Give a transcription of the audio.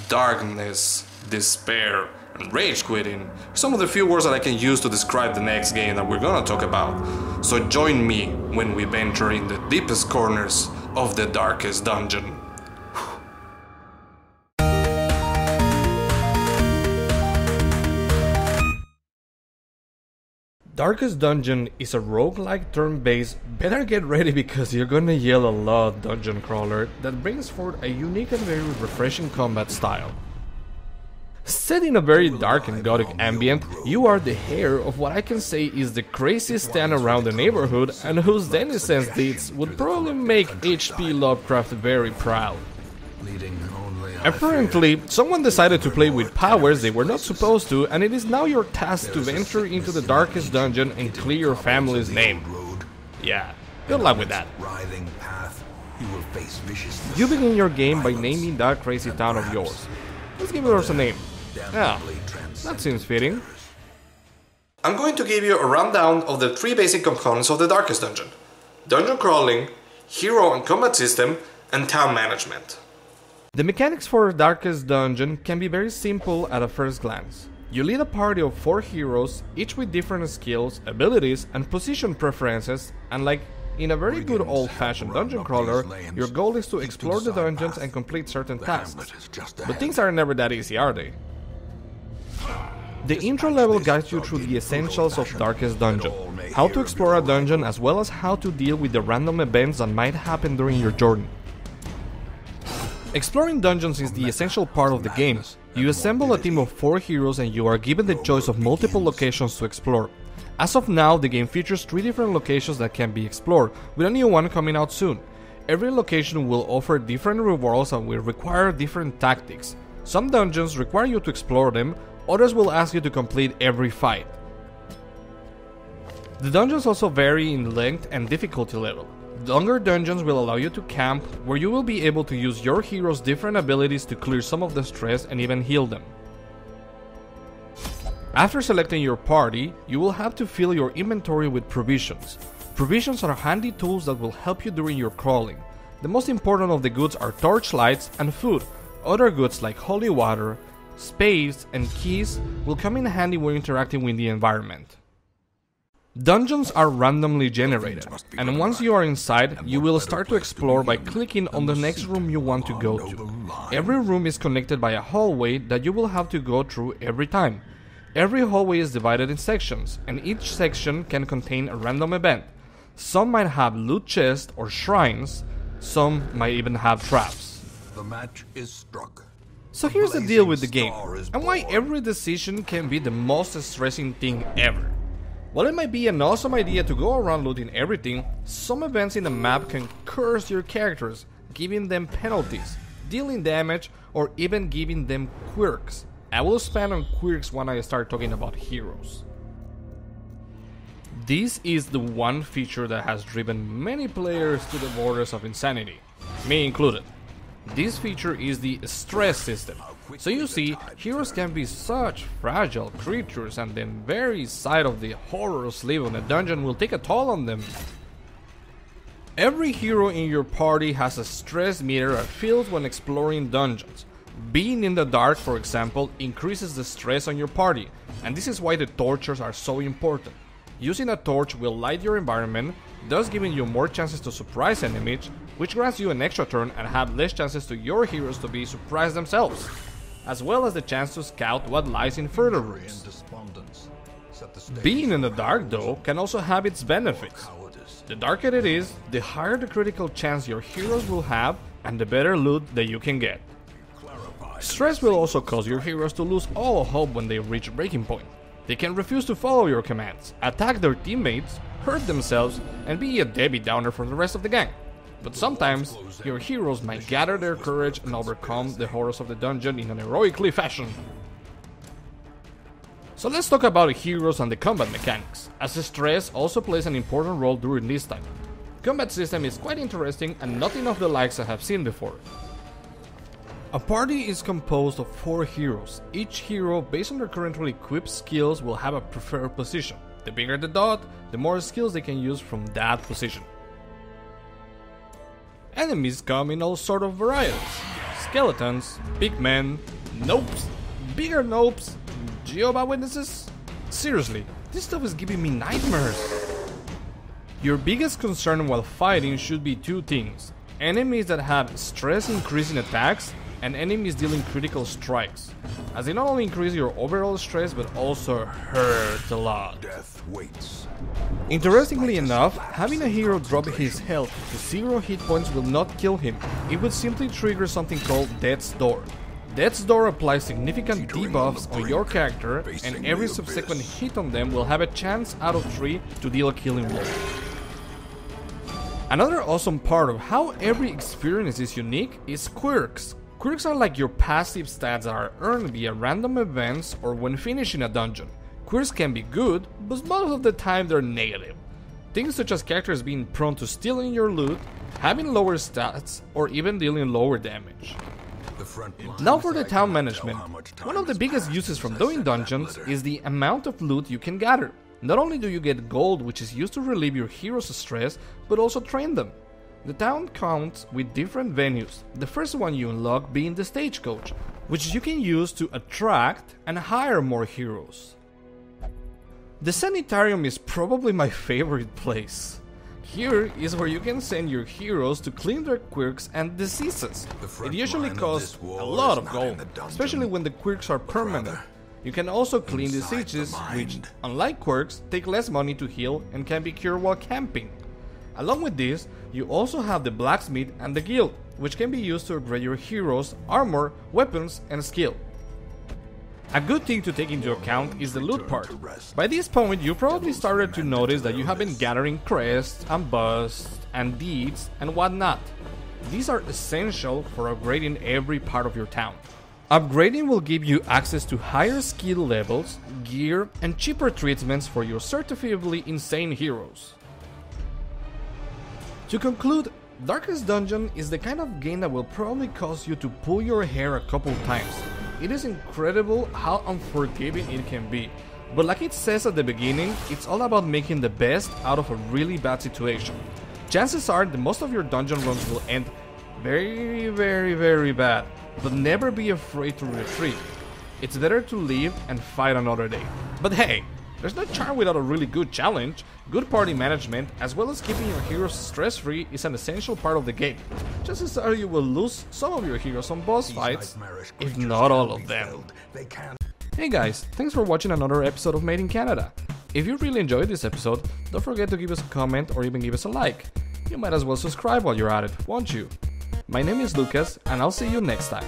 darkness, despair, and rage quitting are some of the few words that I can use to describe the next game that we're gonna talk about. So join me when we venture in the deepest corners of the darkest dungeon. Darkest Dungeon is a roguelike turn-based, better get ready because you're gonna yell a lot dungeon crawler that brings forth a unique and very refreshing combat style. Set in a very dark and gothic ambient, you are the heir of what I can say is the craziest stand around the neighborhood and whose denizens deeds would probably make H.P. Lovecraft very proud. Apparently, someone decided to play with powers they were not supposed to, and it is now your task to venture into the darkest dungeon and clear your family's name. Yeah, good luck with that. You begin your game by naming that crazy town of yours. Let's give yours a name. Ah, that seems fitting. I'm going to give you a rundown of the three basic components of the darkest dungeon: dungeon crawling, hero and combat system, and town management. The mechanics for Darkest Dungeon can be very simple at a first glance. You lead a party of 4 heroes, each with different skills, abilities, and position preferences, and like in a very good old-fashioned dungeon crawler, your goal is to explore the dungeons and complete certain tasks. But things are never that easy, are they? The intro level guides you through the essentials of Darkest Dungeon, how to explore a dungeon as well as how to deal with the random events that might happen during your journey. Exploring dungeons is the essential part of the game. You assemble a team of 4 heroes and you are given the choice of multiple locations to explore. As of now, the game features 3 different locations that can be explored, with a new one coming out soon. Every location will offer different rewards and will require different tactics. Some dungeons require you to explore them, others will ask you to complete every fight. The dungeons also vary in length and difficulty level. Longer dungeons will allow you to camp, where you will be able to use your hero's different abilities to clear some of the stress and even heal them. After selecting your party, you will have to fill your inventory with provisions. Provisions are handy tools that will help you during your crawling. The most important of the goods are torchlights and food. Other goods like holy water, spades, and keys will come in handy when interacting with the environment. Dungeons are randomly generated, and once you are inside, you will start to explore by clicking on the next room you want to go to. Every room is connected by a hallway that you will have to go through every time. Every hallway is divided in sections, and each section can contain a random event. Some might have loot chests or shrines, some might even have traps. The match is struck. So here's the deal with the game, and why every decision can be the most stressing thing ever. While it might be an awesome idea to go around looting everything, some events in the map can curse your characters, giving them penalties, dealing damage, or even giving them quirks. I will expand on quirks when I start talking about heroes. This is the one feature that has driven many players to the borders of insanity, me included. This feature is the stress system. So you see, heroes can be such fragile creatures, and the very sight of the horrors living in a dungeon will take a toll on them. Every hero in your party has a stress meter that fills when exploring dungeons. Being in the dark, for example, increases the stress on your party, and this is why the torches are so important. Using a torch will light your environment, thus giving you more chances to surprise enemies, which grants you an extra turn and have less chances to your heroes to be surprised themselves, as well as the chance to scout what lies in further rooms. Being in the dark, though, can also have its benefits. The darker it is, the higher the critical chance your heroes will have, and the better loot that you can get. Stress will also cause your heroes to lose all hope when they reach breaking point. They can refuse to follow your commands, attack their teammates, hurt themselves, and be a Debbie Downer for the rest of the gang. But sometimes, your heroes might gather their courage and overcome the horrors of the dungeon in an heroically fashion. So let's talk about the heroes and the combat mechanics, as the stress also plays an important role during this time. Combat system is quite interesting and nothing of the likes I have seen before. A party is composed of 4 heroes. Each hero, based on their currently equipped skills, will have a preferred position. The bigger the dot, the more skills they can use from that position. Enemies come in all sort of varieties. skeletons, big men, nopes, bigger nopes, Jehovah's Witnesses. Seriously, this stuff is giving me nightmares. Your biggest concern while fighting should be two things: enemies that have stress increasing attacks and enemies dealing critical strikes, as they not only increase your overall stress but also hurt a lot. Death waits. Interestingly enough, having a hero drop his health to 0 hit points will not kill him. It would simply trigger something called Death's Door. Death's Door applies significant debuffs on your character, and every subsequent hit on them will have a chance out of 3 to deal a killing blow. Another awesome part of how every experience is unique is Quirks. Quirks are like your passive stats that are earned via random events or when finishing a dungeon. Quirks can be good, but most of the time they're negative. Things such as characters being prone to stealing your loot, having lower stats, or even dealing lower damage. Now for the town management. One of the biggest uses from doing dungeons is the amount of loot you can gather. Not only do you get gold, which is used to relieve your heroes' stress, but also train them. The town counts with different venues, the first one you unlock being the stagecoach, which you can use to attract and hire more heroes. The sanitarium is probably my favorite place. Here is where you can send your heroes to clean their quirks and diseases. It usually costs a lot of gold, especially when the quirks are permanent. You can also clean diseases, which, unlike quirks, take less money to heal and can be cured while camping. Along with this, you also have the blacksmith and the guild, which can be used to upgrade your heroes' armor, weapons, and skill. A good thing to take into account is the loot part. By this point, you probably started to notice that you have been gathering crests and busts and deeds and whatnot. These are essential for upgrading every part of your town. Upgrading will give you access to higher skill levels, gear, and cheaper treatments for your certifiably insane heroes. To conclude, Darkest Dungeon is the kind of game that will probably cause you to pull your hair a couple times. It is incredible how unforgiving it can be, but like it says at the beginning, it's all about making the best out of a really bad situation. Chances are that most of your dungeon runs will end very bad, but never be afraid to retreat. It's better to leave and fight another day. But hey, there's no charm without a really good challenge. Good party management, as well as keeping your heroes stress-free, is an essential part of the game. Chances are you will lose some of your heroes on boss fights, if not all of them. Hey guys, thanks for watching another episode of Made in Canada. If you really enjoyed this episode, don't forget to give us a comment or even give us a like. You might as well subscribe while you're at it, won't you? My name is Lucas, and I'll see you next time.